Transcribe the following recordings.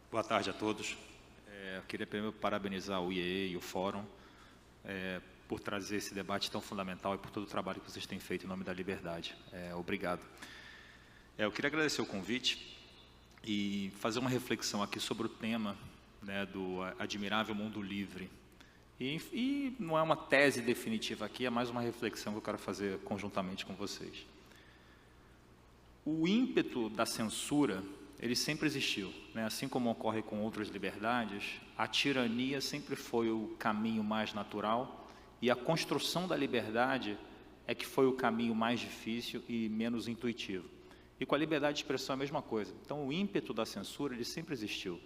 Boa tarde a todos. Eu queria primeiro parabenizar o IEE e o Fórum por trazer esse debate tão fundamental e por todo o trabalho que vocês têm feito em nome da liberdade. Obrigado. Eu queria agradecer o convite e fazer uma reflexão aqui sobre o tema, né, do admirável mundo livre. E não é uma tese definitiva aqui, é mais uma reflexão que eu quero fazer conjuntamente com vocês. O ímpeto da censura, ele sempre existiu, né? Assim como ocorre com outras liberdades, a tirania sempre foi o caminho mais natural e a construção da liberdade é que foi o caminho mais difícil e menos intuitivo. E com a liberdade de expressão é a mesma coisa. Então, o ímpeto da censura, ele sempre existiu.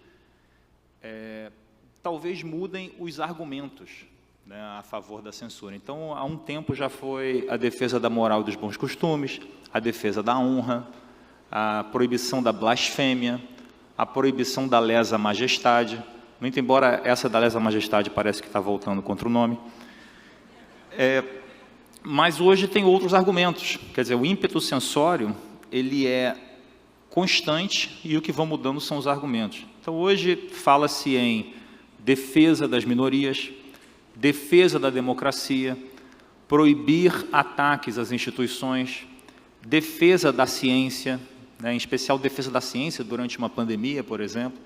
Talvez mudem os argumentos, né, a favor da censura. Então, há um tempo já foi a defesa da moral e dos bons costumes, a defesa da honra, a proibição da blasfêmia, a proibição da lesa majestade, muito embora essa da lesa majestade parece que está voltando contra o nome. Mas hoje tem outros argumentos, quer dizer, o ímpeto censório, ele é constante e o que vão mudando são os argumentos. Então, hoje fala-se em defesa das minorias, defesa da democracia, proibir ataques às instituições, defesa da ciência, né, em especial defesa da ciência durante uma pandemia, por exemplo.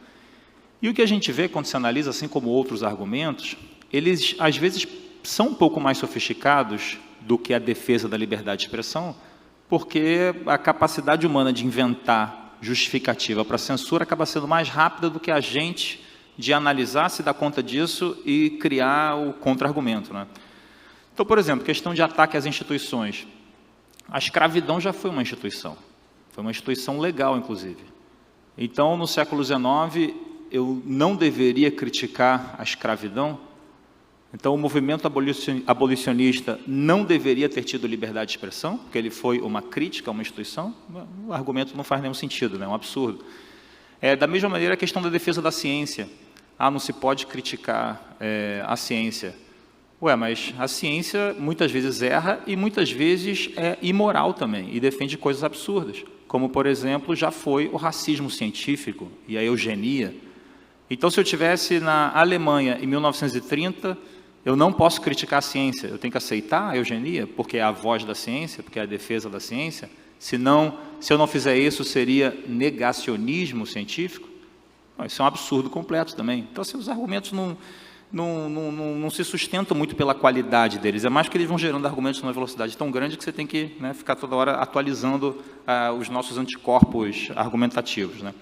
E o que a gente vê quando se analisa, assim como outros argumentos, eles às vezes são um pouco mais sofisticados do que a defesa da liberdade de expressão, porque a capacidade humana de inventar justificativa para a censura acaba sendo mais rápida do que a gente de analisar, se dar conta disso e criar o contra-argumento, né? Então, por exemplo, questão de ataque às instituições. A escravidão já foi uma instituição legal, inclusive. Então, no século XIX, eu não deveria criticar a escravidão. Então, o movimento abolicionista não deveria ter tido liberdade de expressão, porque ele foi uma crítica a uma instituição. O argumento não faz nenhum sentido, né? É um absurdo. Da mesma maneira, a questão da defesa da ciência. Não se pode criticar a ciência. Mas a ciência muitas vezes erra e muitas vezes é imoral também e defende coisas absurdas, como, por exemplo, já foi o racismo científico e a eugenia. Então, se eu estivesse na Alemanha em 1930, eu não posso criticar a ciência, eu tenho que aceitar a eugenia, porque é a voz da ciência, porque é a defesa da ciência. Se eu não fizer isso, seria negacionismo científico. Isso é um absurdo completo também. Então, assim, os argumentos não se sustentam muito pela qualidade deles, é mais que eles vão gerando argumentos numa velocidade tão grande que você tem que, né, ficar toda hora atualizando os nossos anticorpos argumentativos, né?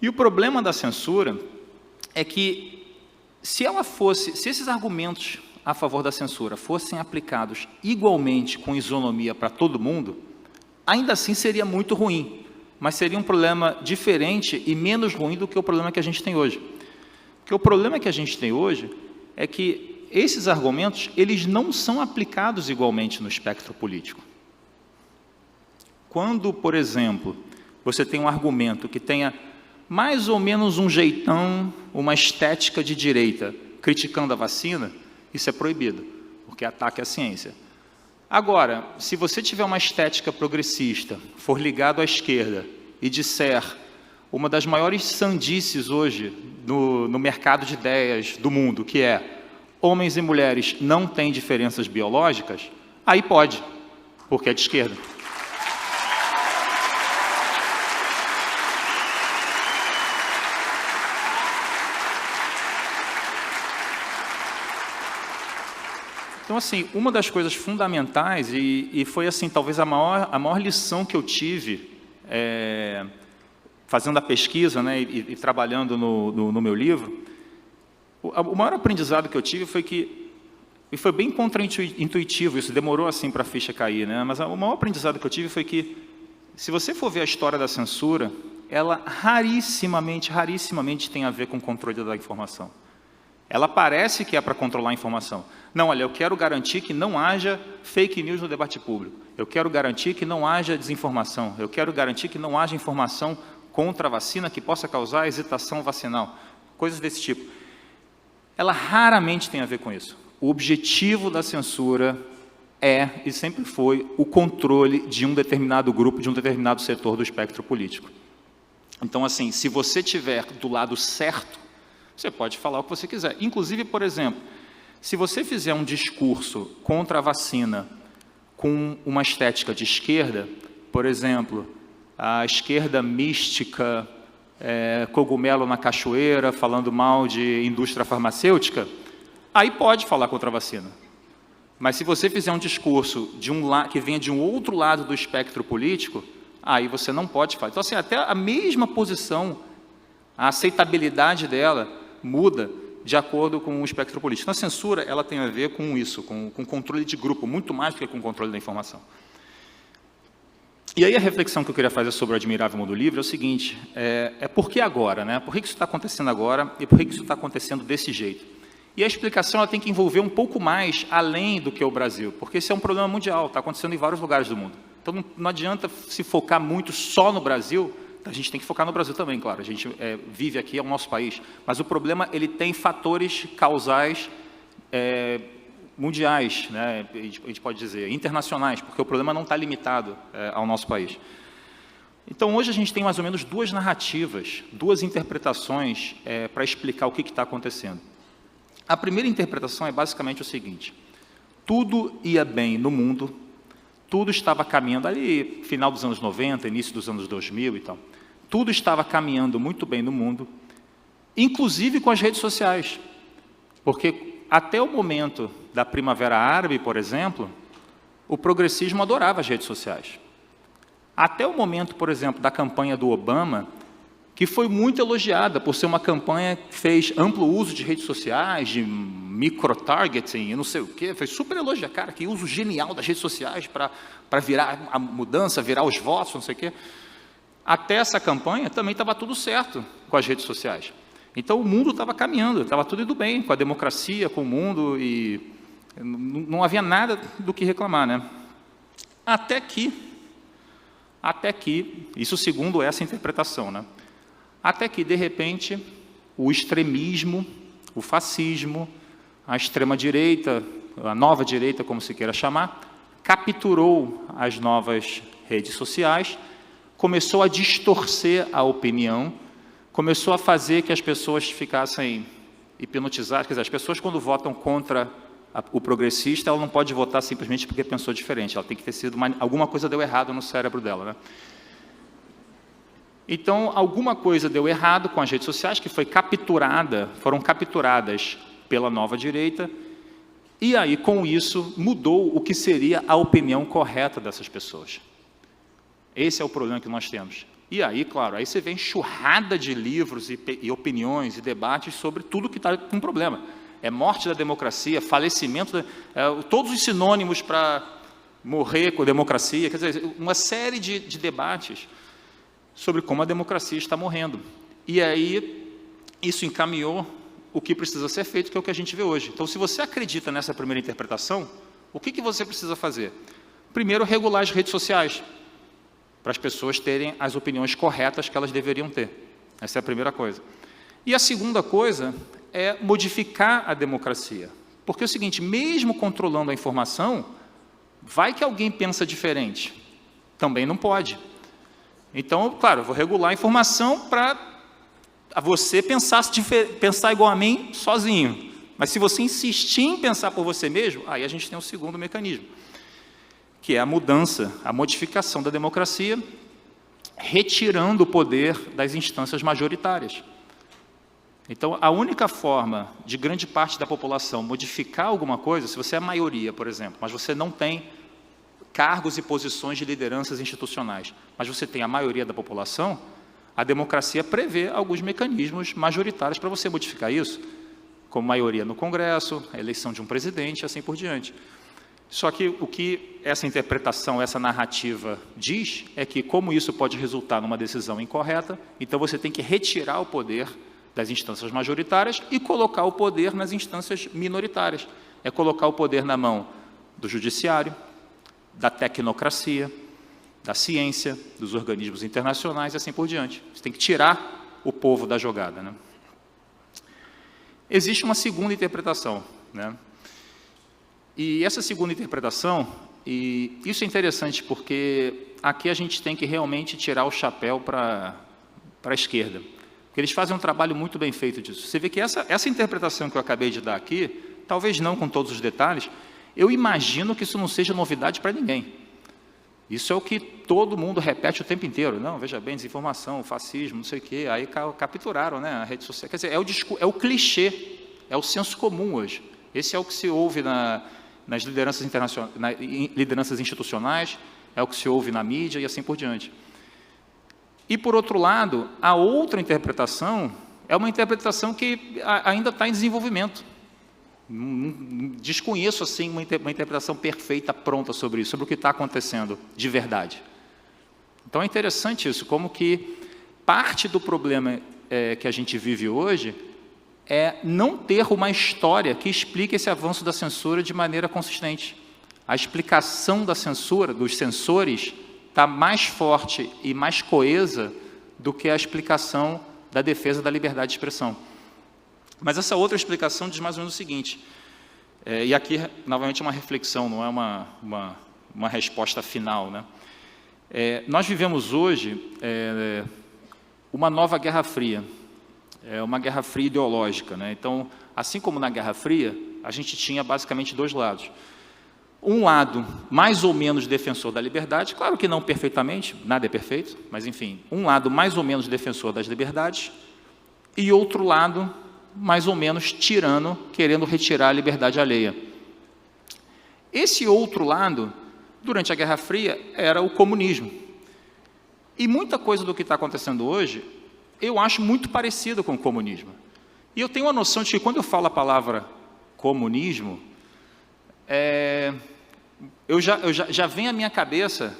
E o problema da censura é que, se esses argumentos a favor da censura fossem aplicados igualmente com isonomia para todo mundo, ainda assim seria muito ruim, mas seria um problema diferente e menos ruim do que o problema que a gente tem hoje. Porque o problema que a gente tem hoje é que esses argumentos, eles não são aplicados igualmente no espectro político. Quando, por exemplo, você tem um argumento que tenha mais ou menos um jeitão, uma estética de direita, criticando a vacina, isso é proibido, porque ataque à ciência. Agora, se você tiver uma estética progressista, for ligado à esquerda e disser uma das maiores sandices hoje no mercado de ideias do mundo, que é homens e mulheres não têm diferenças biológicas, aí pode, porque é de esquerda. Então, assim, uma das coisas fundamentais, e foi, assim, talvez a maior lição que eu tive fazendo a pesquisa, né, e trabalhando no meu livro, o maior aprendizado que eu tive foi que, e foi bem contra-intuitivo, isso demorou assim para a ficha cair, né, mas o maior aprendizado que eu tive foi que, se você for ver a história da censura, ela rarissimamente tem a ver com o controle da informação. Ela parece que é para controlar a informação. Não, olha, eu quero garantir que não haja fake news no debate público. Eu quero garantir que não haja desinformação. Eu quero garantir que não haja informação contra a vacina que possa causar hesitação vacinal. Coisas desse tipo. Ela raramente tem a ver com isso. O objetivo da censura é, e sempre foi, o controle de um determinado grupo, de um determinado setor do espectro político. Então, assim, se você estiver do lado certo, você pode falar o que você quiser. Inclusive, por exemplo, se você fizer um discurso contra a vacina com uma estética de esquerda, por exemplo, a esquerda mística, cogumelo na cachoeira, falando mal de indústria farmacêutica, aí pode falar contra a vacina. Mas se você fizer um discurso que venha de um outro lado do espectro político, aí você não pode falar. Então, assim, até a mesma posição, a aceitabilidade dela muda de acordo com o espectro político. Então, a censura, ela tem a ver com isso, com controle de grupo, muito mais do que com controle da informação. E aí a reflexão que eu queria fazer sobre o Admirável Mundo Livre é o seguinte, por que agora, né? Por que isso está acontecendo agora e por que isso está acontecendo desse jeito? E a explicação ela tem que envolver um pouco mais além do que o Brasil, porque esse é um problema mundial, está acontecendo em vários lugares do mundo. Então, não adianta se focar muito só no Brasil, a gente tem que focar no Brasil também, claro, a gente vive aqui, é o nosso país, mas o problema ele tem fatores causais mundiais, né, a gente pode dizer, internacionais, porque o problema não está limitado ao nosso país. Então, hoje a gente tem mais ou menos duas narrativas, duas interpretações para explicar o que está acontecendo. A primeira interpretação é basicamente o seguinte, tudo ia bem no mundo, tudo estava caminhando ali, final dos anos 90, início dos anos 2000 e tal. Tudo estava caminhando muito bem no mundo, inclusive com as redes sociais. Porque até o momento da Primavera Árabe, por exemplo, o progressismo adorava as redes sociais. Até o momento, por exemplo, da campanha do Obama, que foi muito elogiada por ser uma campanha que fez amplo uso de redes sociais, de micro-targeting, não sei o quê, foi super elogiada, cara, que uso genial das redes sociais para virar a mudança, virar os votos, não sei o quê. Até essa campanha também estava tudo certo com as redes sociais. Então o mundo estava caminhando, estava tudo indo bem, com a democracia, com o mundo, e não havia nada do que reclamar, né? Até que, isso segundo essa interpretação, né? Até que, de repente, o extremismo, o fascismo, a extrema-direita, a nova direita, como se queira chamar, capturou as novas redes sociais, começou a distorcer a opinião, começou a fazer que as pessoas ficassem hipnotizadas. Quer dizer, as pessoas, quando votam contra o progressista, ela não pode votar simplesmente porque pensou diferente, ela tem que ter sido alguma coisa deu errado no cérebro dela, né? Então, alguma coisa deu errado com as redes sociais, que foram capturadas pela nova direita, e aí, com isso, mudou o que seria a opinião correta dessas pessoas. Esse é o problema que nós temos. E aí, claro, aí você vê enxurrada de livros e opiniões e debates sobre tudo que está com problema. É morte da democracia, falecimento, todos os sinônimos para morrer com a democracia, quer dizer, uma série de debates sobre como a democracia está morrendo. E aí, isso encaminhou o que precisa ser feito, que é o que a gente vê hoje. Então, se você acredita nessa primeira interpretação, o que você precisa fazer? Primeiro, regular as redes sociais, para as pessoas terem as opiniões corretas que elas deveriam ter. Essa é a primeira coisa. E a segunda coisa é modificar a democracia. Porque é o seguinte, mesmo controlando a informação, vai que alguém pensa diferente. Também não pode. Então, claro, eu vou regular a informação para você pensar igual a mim sozinho. Mas se você insistir em pensar por você mesmo, aí a gente tem um segundo mecanismo, que é a mudança, a modificação da democracia, retirando o poder das instâncias majoritárias. Então, a única forma de grande parte da população modificar alguma coisa, se você é a maioria, por exemplo, mas você não tem cargos e posições de lideranças institucionais, mas você tem a maioria da população, a democracia prevê alguns mecanismos majoritários para você modificar isso, como maioria no Congresso, a eleição de um presidente, assim por diante. Só que o que essa interpretação, essa narrativa diz, é que como isso pode resultar numa decisão incorreta, então você tem que retirar o poder das instâncias majoritárias e colocar o poder nas instâncias minoritárias. É colocar o poder na mão do judiciário, da tecnocracia, da ciência, dos organismos internacionais e assim por diante. Você tem que tirar o povo da jogada, né? Existe uma segunda interpretação, né? E essa segunda interpretação, e isso é interessante porque aqui a gente tem que realmente tirar o chapéu para para a esquerda. Porque eles fazem um trabalho muito bem feito disso. Você vê que essa interpretação que eu acabei de dar aqui, talvez não com todos os detalhes, eu imagino que isso não seja novidade para ninguém. Isso é o que todo mundo repete o tempo inteiro. Não, veja bem, desinformação, fascismo, não sei o quê. Aí capturaram, né, a rede social. Quer dizer, é o clichê, é o senso comum hoje. Esse é o que se ouve nas lideranças internacionais, lideranças institucionais, é o que se ouve na mídia e assim por diante. E, por outro lado, a outra interpretação é uma interpretação que ainda está em desenvolvimento. Desconheço assim uma interpretação perfeita, pronta sobre isso, sobre o que está acontecendo de verdade. Então é interessante isso, como que parte do problema que a gente vive hoje é não ter uma história que explique esse avanço da censura de maneira consistente. A explicação da censura, dos censores, está mais forte e mais coesa do que a explicação da defesa da liberdade de expressão. Mas essa outra explicação diz mais ou menos o seguinte, e aqui, novamente, uma reflexão, não é uma resposta final, né? Nós vivemos hoje uma nova Guerra Fria, uma Guerra Fria ideológica, né? Então, assim como na Guerra Fria, a gente tinha basicamente dois lados. Um lado mais ou menos defensor da liberdade, claro que não perfeitamente, nada é perfeito, mas enfim, um lado mais ou menos defensor das liberdades e outro lado mais ou menos tirano, querendo retirar a liberdade alheia. Esse outro lado, durante a Guerra Fria, era o comunismo. E muita coisa do que está acontecendo hoje, eu acho muito parecido com o comunismo. E eu tenho a noção de que quando eu falo a palavra comunismo, já vem à minha cabeça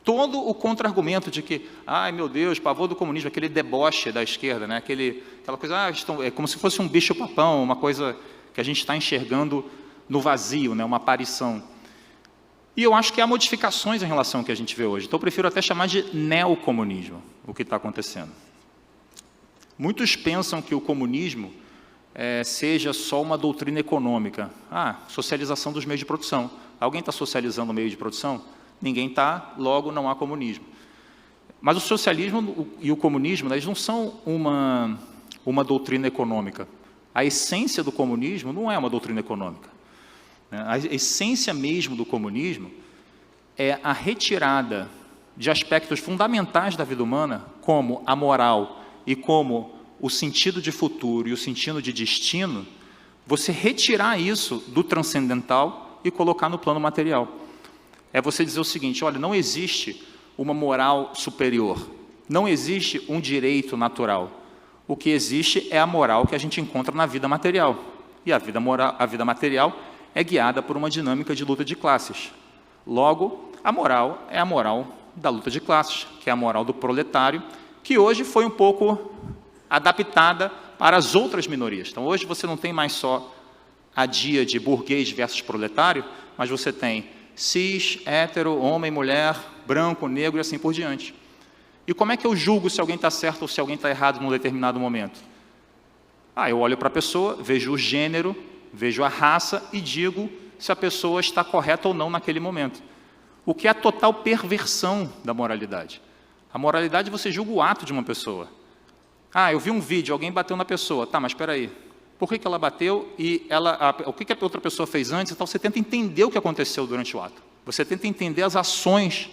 todo o contra-argumento de que, ai meu Deus, pavor do comunismo, aquele deboche da esquerda, né? Aquela coisa, é como se fosse um bicho-papão, uma coisa que a gente está enxergando no vazio, né? Uma aparição. E eu acho que há modificações em relação ao que a gente vê hoje. Então eu prefiro até chamar de neocomunismo, o que está acontecendo. Muitos pensam que o comunismo seja só uma doutrina econômica. Socialização dos meios de produção. Alguém está socializando o meio de produção? Ninguém está, logo não há comunismo. Mas o socialismo e o comunismo, eles não são uma doutrina econômica. A essência do comunismo não é uma doutrina econômica. A essência mesmo do comunismo é a retirada de aspectos fundamentais da vida humana, como a moral e como o sentido de futuro e o sentido de destino, você retirar isso do transcendental e colocar no plano material. É você dizer o seguinte, olha, não existe uma moral superior, não existe um direito natural. O que existe é a moral que a gente encontra na vida material. E a vida material é guiada por uma dinâmica de luta de classes. Logo, a moral é a moral da luta de classes, que é a moral do proletário, que hoje foi um pouco adaptada para as outras minorias. Então, hoje você não tem mais só a dia de burguês versus proletário, mas você tem cis, hétero, homem, mulher, branco, negro e assim por diante. E como é que eu julgo se alguém está certo ou se alguém está errado num determinado momento? Eu olho para a pessoa, vejo o gênero, vejo a raça e digo se a pessoa está correta ou não naquele momento. O que é a total perversão da moralidade. A moralidade você julga o ato de uma pessoa. Eu vi um vídeo, alguém bateu na pessoa. Tá, mas espera aí. Por que ela bateu e o que a outra pessoa fez antes? Então, você tenta entender o que aconteceu durante o ato. Você tenta entender as ações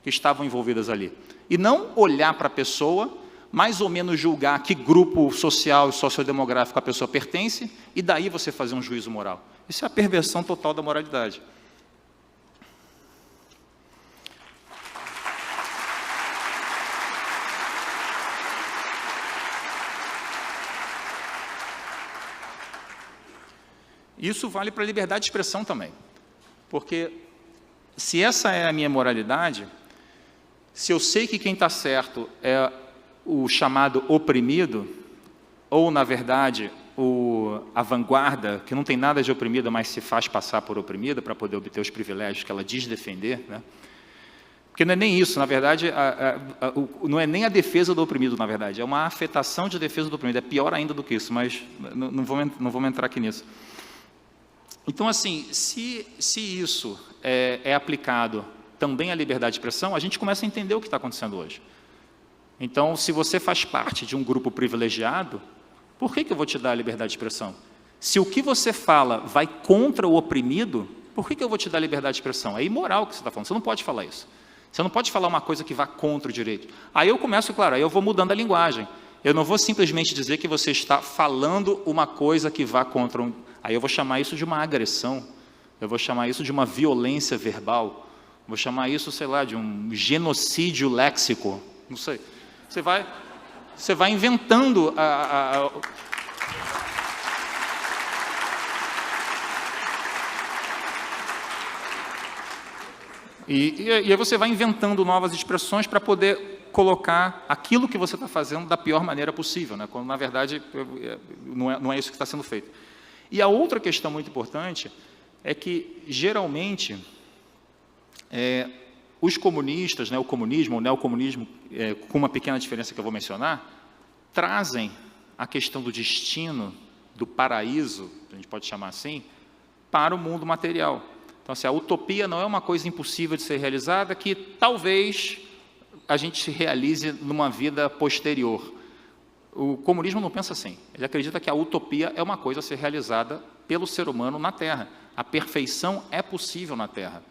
que estavam envolvidas ali. E não olhar para a pessoa, mais ou menos julgar a que grupo social e sociodemográfico a pessoa pertence, e daí você fazer um juízo moral. Isso é a perversão total da moralidade. Isso vale para a liberdade de expressão também. Porque se essa é a minha moralidade, se eu sei que quem está certo é o chamado oprimido, ou, na verdade, a vanguarda, que não tem nada de oprimida, mas se faz passar por oprimida para poder obter os privilégios que ela diz defender, né? Porque não é nem isso, na verdade, não é nem a defesa do oprimido, na verdade, é uma afetação de defesa do oprimido, é pior ainda do que isso, mas não vamos entrar aqui nisso. Então, assim, se isso é aplicado também à liberdade de expressão, a gente começa a entender o que está acontecendo hoje. Então, se você faz parte de um grupo privilegiado, por que eu vou te dar a liberdade de expressão? Se o que você fala vai contra o oprimido, por que eu vou te dar a liberdade de expressão? É imoral o que você está falando, você não pode falar isso. Você não pode falar uma coisa que vá contra o direito. Aí eu começo, claro, aí eu vou mudando a linguagem. Eu não vou simplesmente dizer que você está falando uma coisa que vá contra um... Aí eu vou chamar isso de uma agressão, eu vou chamar isso de uma violência verbal, vou chamar isso, sei lá, de um genocídio léxico, não sei. Você vai inventando E aí você vai inventando novas expressões para poder colocar aquilo que você está fazendo da pior maneira possível, né? Quando, na verdade, não é isso que está sendo feito. E a outra questão muito importante é que, geralmente, os comunistas, né, o comunismo, o neocomunismo, com uma pequena diferença que eu vou mencionar, trazem a questão do destino, do paraíso, a gente pode chamar assim, para o mundo material. Então, assim, a utopia não é uma coisa impossível de ser realizada, que talvez a gente se realize numa vida posterior. O comunismo não pensa assim. Ele acredita que a utopia é uma coisa a ser realizada pelo ser humano na Terra. A perfeição é possível na Terra.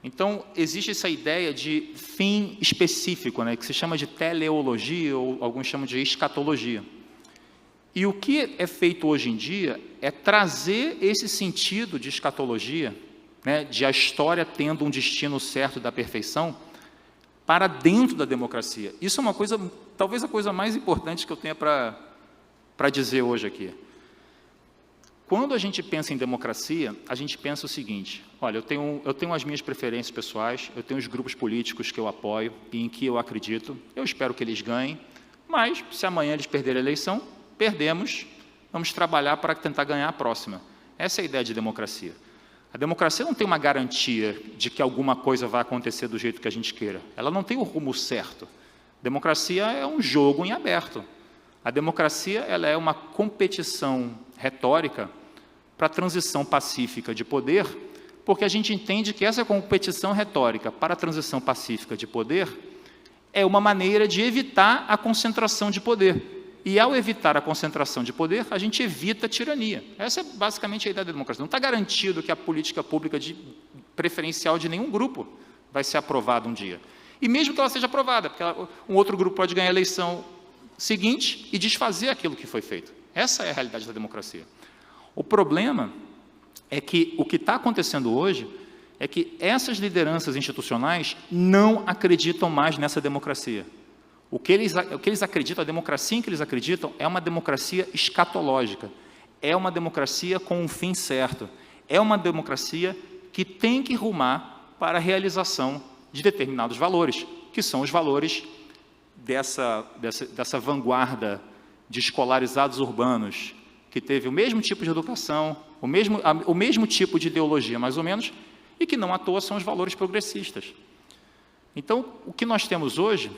Então, existe essa ideia de fim específico, né, que se chama de teleologia, ou alguns chamam de escatologia. E o que é feito hoje em dia é trazer esse sentido de escatologia, né, de a história tendo um destino certo da perfeição, para dentro da democracia. Isso é uma coisa, talvez a coisa mais importante que eu tenha para dizer hoje aqui. Quando a gente pensa em democracia, a gente pensa o seguinte: olha, eu tenho as minhas preferências pessoais, eu tenho os grupos políticos que eu apoio e em que eu acredito, eu espero que eles ganhem, mas se amanhã eles perderem a eleição, perdemos, vamos trabalhar para tentar ganhar a próxima. Essa é a ideia de democracia. A democracia não tem uma garantia de que alguma coisa vai acontecer do jeito que a gente queira. Ela não tem o rumo certo. A democracia é um jogo em aberto. A democracia ela é uma competição retórica para a transição pacífica de poder, porque a gente entende que essa competição retórica para a transição pacífica de poder é uma maneira de evitar a concentração de poder. E, ao evitar a concentração de poder, a gente evita a tirania. Essa é basicamente a ideia da democracia. Não está garantido que a política pública preferencial de nenhum grupo vai ser aprovada um dia. E mesmo que ela seja aprovada, porque um outro grupo pode ganhar a eleição seguinte e desfazer aquilo que foi feito. Essa é a realidade da democracia. O problema é que o que está acontecendo hoje é que essas lideranças institucionais não acreditam mais nessa democracia. O que eles acreditam, a democracia em que eles acreditam, é uma democracia escatológica, é uma democracia com um fim certo, é uma democracia que tem que rumar para a realização de determinados valores, que são os valores dessa vanguarda de escolarizados urbanos, que teve o mesmo tipo de educação, o mesmo tipo de ideologia, mais ou menos, e que não à toa são os valores progressistas. Então, o que nós temos hoje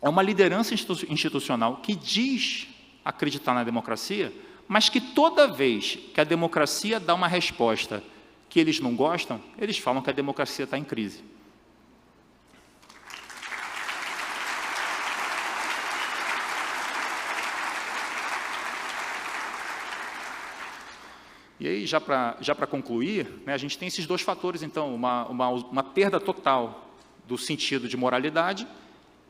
é uma liderança institucional que diz acreditar na democracia, mas que toda vez que a democracia dá uma resposta que eles não gostam, eles falam que a democracia está em crise. E aí, já para concluir, né, a gente tem esses dois fatores, então, uma perda total do sentido de moralidade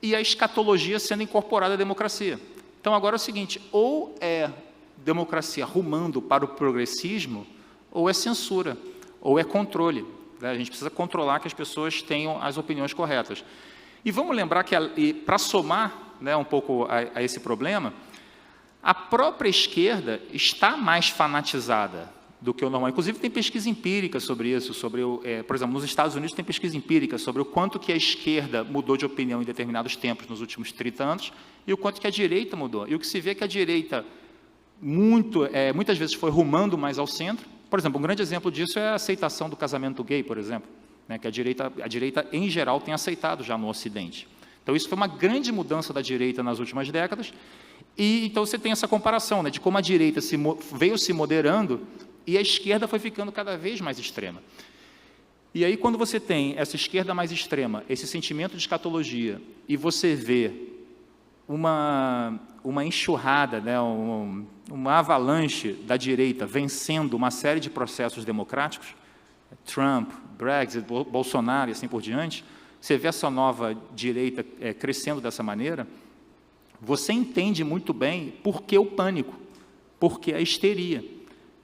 e a escatologia sendo incorporada à democracia. Então, agora é o seguinte: ou é democracia rumando para o progressismo, ou é censura, ou é controle. Né? A gente precisa controlar que as pessoas tenham as opiniões corretas. E vamos lembrar que, para somar, né, um pouco a esse problema, a própria esquerda está mais fanatizada do que o normal. Inclusive, tem pesquisa empírica sobre isso, por exemplo, nos Estados Unidos tem pesquisa empírica sobre o quanto que a esquerda mudou de opinião em determinados tempos nos últimos 30 anos e o quanto que a direita mudou. E o que se vê é que a direita muitas vezes foi rumando mais ao centro. Por exemplo, um grande exemplo disso é a aceitação do casamento gay, por exemplo, né, que a direita, em geral, tem aceitado já no Ocidente. Então, isso foi uma grande mudança da direita nas últimas décadas. E então você tem essa comparação, né, de como a direita veio se moderando e a esquerda foi ficando cada vez mais extrema. E aí, quando você tem essa esquerda mais extrema, esse sentimento de escatologia, e você vê uma enxurrada, né, uma avalanche da direita vencendo uma série de processos democráticos, Trump, Brexit, Bolsonaro e assim por diante, você vê essa nova direita crescendo dessa maneira, você entende muito bem por que o pânico, por que a histeria.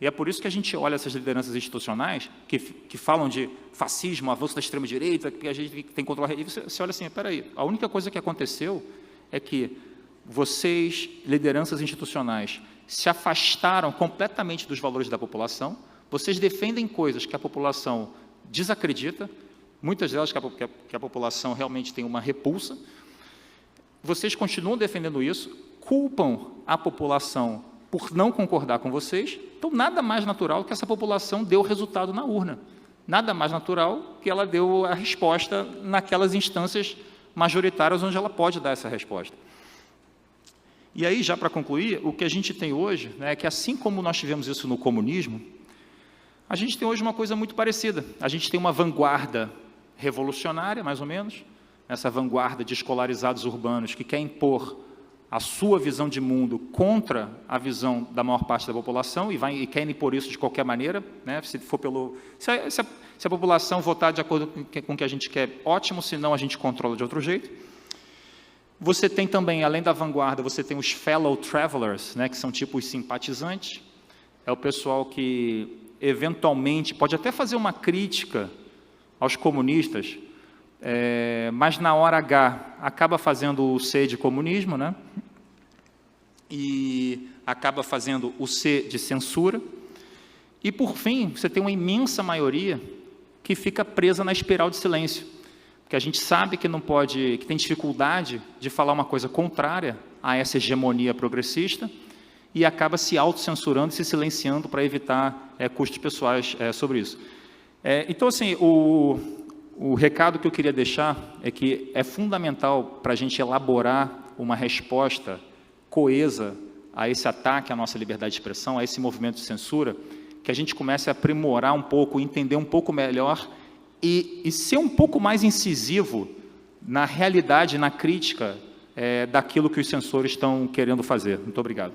E é por isso que a gente olha essas lideranças institucionais que falam de fascismo, avanço da extrema-direita, que a gente tem que controlar. E você olha assim, espera aí, a única coisa que aconteceu é que vocês, lideranças institucionais, se afastaram completamente dos valores da população, vocês defendem coisas que a população desacredita, muitas delas que a população realmente tem uma repulsa, vocês continuam defendendo isso, culpam a população por não concordar com vocês, então nada mais natural que essa população dê o resultado na urna, nada mais natural que ela deu a resposta naquelas instâncias majoritárias onde ela pode dar essa resposta. E aí, já para concluir, o que a gente tem hoje, né, é que assim como nós tivemos isso no comunismo, a gente tem hoje uma coisa muito parecida. A gente tem uma vanguarda revolucionária, mais ou menos, essa vanguarda de escolarizados urbanos que quer impor a sua visão de mundo contra a visão da maior parte da população e quer impor isso de qualquer maneira, né, se a população votar de acordo com o que a gente quer, ótimo, senão a gente controla de outro jeito. Você tem também, além da vanguarda, você tem os fellow travelers, né, que são tipo os simpatizantes, é o pessoal que eventualmente pode até fazer uma crítica aos comunistas, mas na hora H acaba fazendo o C de comunismo, né? E acaba fazendo o C de censura. E, por fim, você tem uma imensa maioria que fica presa na espiral de silêncio, porque a gente sabe que não pode, que tem dificuldade de falar uma coisa contrária a essa hegemonia progressista e acaba se autocensurando e se silenciando para evitar custos pessoais sobre isso. Então, assim, o recado que eu queria deixar é que é fundamental para a gente elaborar uma resposta coesa a esse ataque à nossa liberdade de expressão, a esse movimento de censura, que a gente comece a aprimorar um pouco, entender um pouco melhor e ser um pouco mais incisivo na realidade, na crítica daquilo que os censores estão querendo fazer. Muito obrigado.